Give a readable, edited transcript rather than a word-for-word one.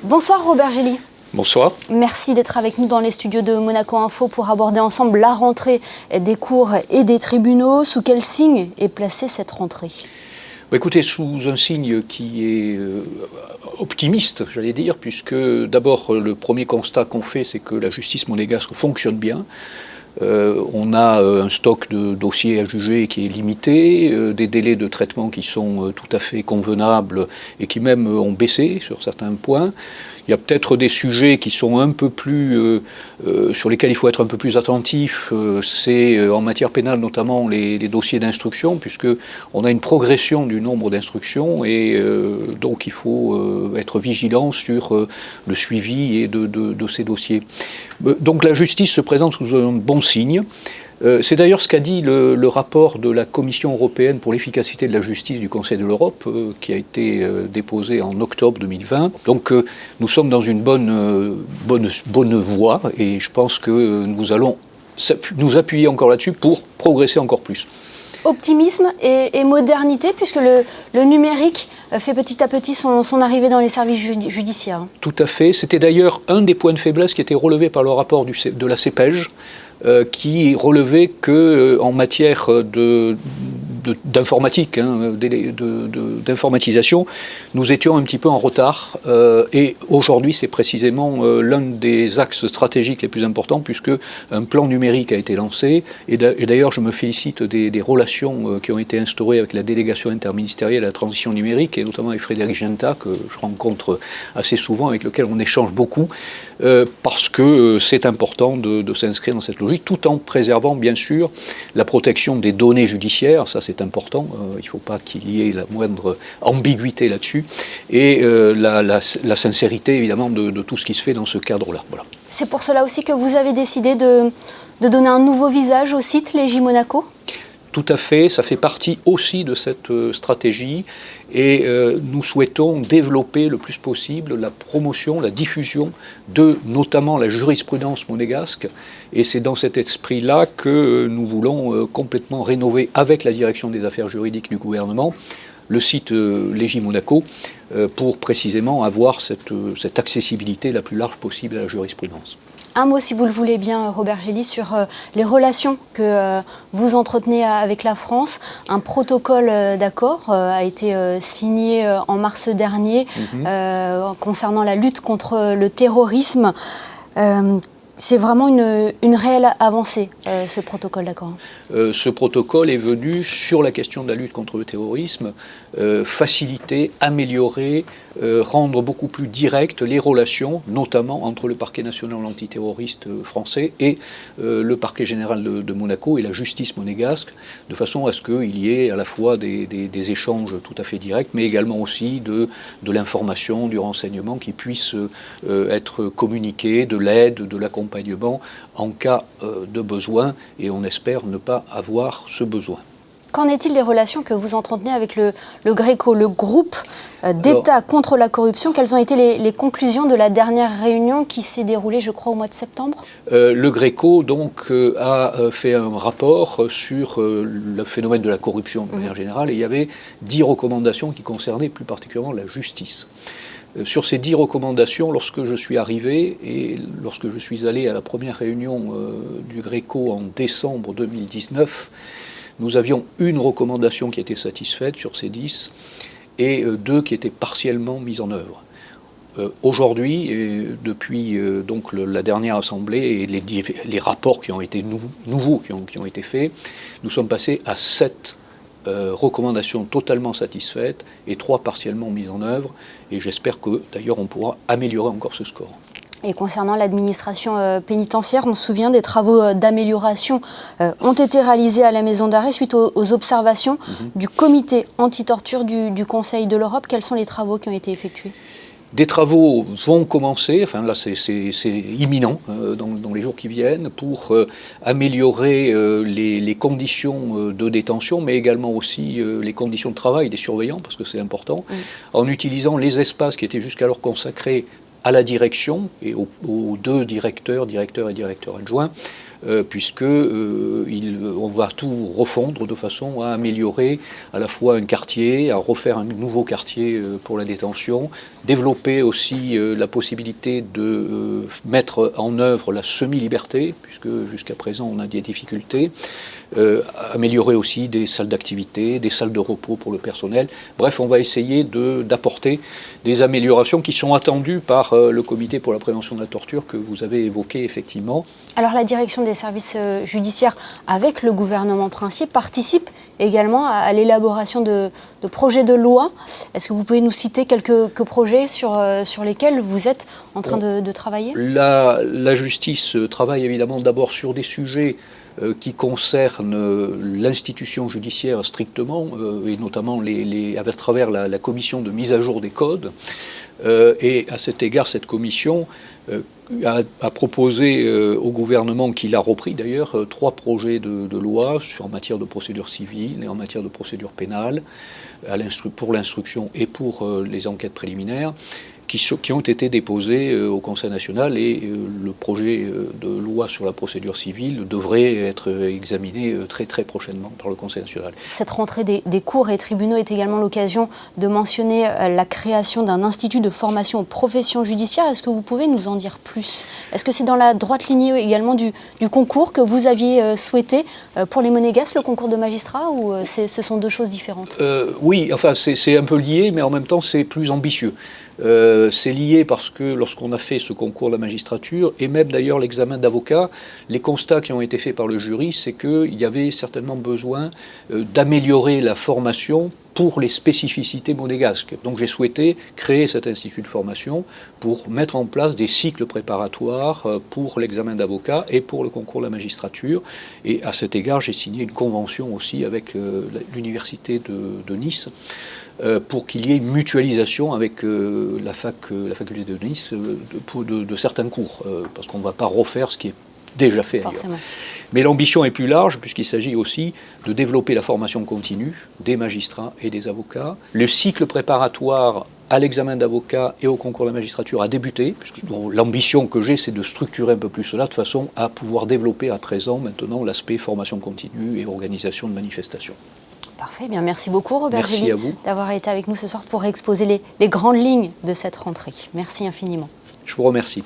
Bonsoir Robert Gély. Bonsoir. Merci d'être avec nous dans les studios de Monaco Info pour aborder ensemble la rentrée des cours et des tribunaux. Sous quel signe est placée cette rentrée ? Écoutez, sous un signe qui est optimiste, j'allais dire, puisque d'abord le premier constat qu'on fait, c'est que la justice monégasque fonctionne bien. On a un stock de dossiers à juger qui est limité, des délais de traitement qui sont tout à fait convenables et qui même ont baissé sur certains points. Il y a peut-être des sujets qui sont un peu plus, sur lesquels il faut être un peu plus attentif. C'est en matière pénale notamment les dossiers d'instruction, puisqu'on a une progression du nombre d'instructions et donc il faut être vigilant sur le suivi et de ces dossiers. Donc la justice se présente sous un bon signe. C'est d'ailleurs ce qu'a dit le rapport de la Commission européenne pour l'efficacité de la justice du Conseil de l'Europe, qui a été déposé en octobre 2020. Donc nous sommes dans une bonne voie et je pense que nous allons nous appuyer encore là-dessus pour progresser encore plus. Optimisme et modernité, puisque le numérique fait petit à petit son arrivée dans les services judiciaires. Tout à fait. C'était d'ailleurs un des points de faiblesse qui était relevé par le rapport de la CEPEJ, qui relevait qu'en matière d'informatique, d'informatisation, nous étions un petit peu en retard. Et aujourd'hui, c'est précisément l'un des axes stratégiques les plus importants, puisque un plan numérique a été lancé. Et d'ailleurs, je me félicite des relations qui ont été instaurées avec la délégation interministérielle à la transition numérique, et notamment avec Frédéric Genta, que je rencontre assez souvent, avec lequel on échange beaucoup, parce que c'est important de s'inscrire dans cette logique, tout en préservant bien sûr la protection des données judiciaires, ça c'est important, il ne faut pas qu'il y ait la moindre ambiguïté là-dessus, et la sincérité évidemment de tout ce qui se fait dans ce cadre-là. Voilà. C'est pour cela aussi que vous avez décidé de donner un nouveau visage au site Légi Monaco ? Tout à fait, ça fait partie aussi de cette stratégie et nous souhaitons développer le plus possible la promotion, la diffusion de notamment la jurisprudence monégasque, et c'est dans cet esprit-là que nous voulons complètement rénover avec la direction des affaires juridiques du gouvernement le site Légi Monaco pour précisément avoir cette accessibilité la plus large possible à la jurisprudence. Un mot, si vous le voulez bien, Robert Gély, sur les relations que vous entretenez avec la France. Un protocole d'accord a été signé en mars dernier concernant la lutte contre le terrorisme. C'est vraiment une réelle avancée, ce protocole d'accord. Ce protocole est venu sur la question de la lutte contre le terrorisme, faciliter, améliorer, rendre beaucoup plus directes les relations, notamment entre le parquet national antiterroriste français et le parquet général de Monaco et la justice monégasque, de façon à ce qu'il y ait à la fois des échanges tout à fait directs, mais également aussi de l'information, du renseignement qui puisse être communiqué, de l'aide, de l'accompagnement en cas de besoin, et on espère ne pas avoir ce besoin. Qu'en est-il des relations que vous entretenez avec le GRECO, le groupe d'État contre la corruption? Quelles ont été les conclusions de la dernière réunion qui s'est déroulée, je crois, au mois de septembre? Le GRECO donc, a fait un rapport sur le phénomène de la corruption de manière générale, et il y avait 10 recommandations qui concernaient plus particulièrement la justice. Sur ces 10 recommandations, lorsque je suis arrivé et lorsque je suis allé à la première réunion du GRECO en décembre 2019, nous avions une recommandation qui était satisfaite sur ces 10 et 2 qui étaient partiellement mises en œuvre. Aujourd'hui, depuis donc la dernière assemblée et les rapports qui ont été nouveaux qui ont été faits, nous sommes passés à 7 recommandations totalement satisfaites et 3 partiellement mises en œuvre, et j'espère que d'ailleurs on pourra améliorer encore ce score. Et concernant l'administration pénitentiaire, on se souvient des travaux d'amélioration ont été réalisés à la maison d'arrêt suite aux observations du comité anti-torture du Conseil de l'Europe. Quels sont les travaux qui ont été effectués ? Des travaux vont commencer, enfin là c'est imminent dans les jours qui viennent, pour améliorer les conditions de détention, mais également aussi les conditions de travail des surveillants, parce que c'est important, en utilisant les espaces qui étaient jusqu'alors consacrés à la direction et aux 2 directeurs et directeurs adjoints, on va tout refondre de façon à améliorer à la fois un quartier, à refaire un nouveau quartier pour la détention, développer aussi la possibilité de mettre en œuvre la semi-liberté, puisque jusqu'à présent on a des difficultés, améliorer aussi des salles d'activité, des salles de repos pour le personnel. Bref, on va essayer d'apporter des améliorations qui sont attendues par le comité pour la prévention de la torture que vous avez évoqué effectivement. Alors la direction des services judiciaires avec le gouvernement princier participe également à l'élaboration de projets de loi. Est-ce que vous pouvez nous citer quelques projets sur lesquels vous êtes en train de travailler ? La justice travaille évidemment d'abord sur des sujets qui concernent l'institution judiciaire strictement, et notamment à travers la commission de mise à jour des codes. Et à cet égard, cette commission a proposé au gouvernement, qui l'a repris d'ailleurs, 3 projets de loi en matière de procédure civile et en matière de procédure pénale, pour l'instruction et pour les enquêtes préliminaires, qui ont été déposés au Conseil national, et le projet de loi sur la procédure civile devrait être examiné très très prochainement par le Conseil national. Cette rentrée des cours et tribunaux est également l'occasion de mentionner la création d'un institut de formation aux professions judiciaires. Est-ce que vous pouvez nous en dire plus ? Est-ce que c'est dans la droite lignée également du concours que vous aviez souhaité pour les monégasques, le concours de magistrat, ou ce sont 2 choses différentes ? Oui, enfin c'est un peu lié, mais en même temps c'est plus ambitieux. C'est lié parce que lorsqu'on a fait ce concours de la magistrature, et même d'ailleurs l'examen d'avocat, les constats qui ont été faits par le jury, c'est qu'il y avait certainement besoin d'améliorer la formation pour les spécificités monégasques. Donc j'ai souhaité créer cet institut de formation pour mettre en place des cycles préparatoires pour l'examen d'avocat et pour le concours de la magistrature. Et à cet égard, j'ai signé une convention aussi avec l'université de Nice, pour qu'il y ait une mutualisation avec la faculté de Nice de certains cours, parce qu'on ne va pas refaire ce qui est déjà fait ailleurs. Mais l'ambition est plus large, puisqu'il s'agit aussi de développer la formation continue des magistrats et des avocats. Le cycle préparatoire à l'examen d'avocat et au concours de la magistrature a débuté, puisque l'ambition que j'ai, c'est de structurer un peu plus cela, de façon à pouvoir développer à présent, maintenant, l'aspect formation continue et organisation de manifestations. Parfait, bien merci beaucoup Robert Gély d'avoir été avec nous ce soir pour exposer les grandes lignes de cette rentrée. Merci infiniment. Je vous remercie.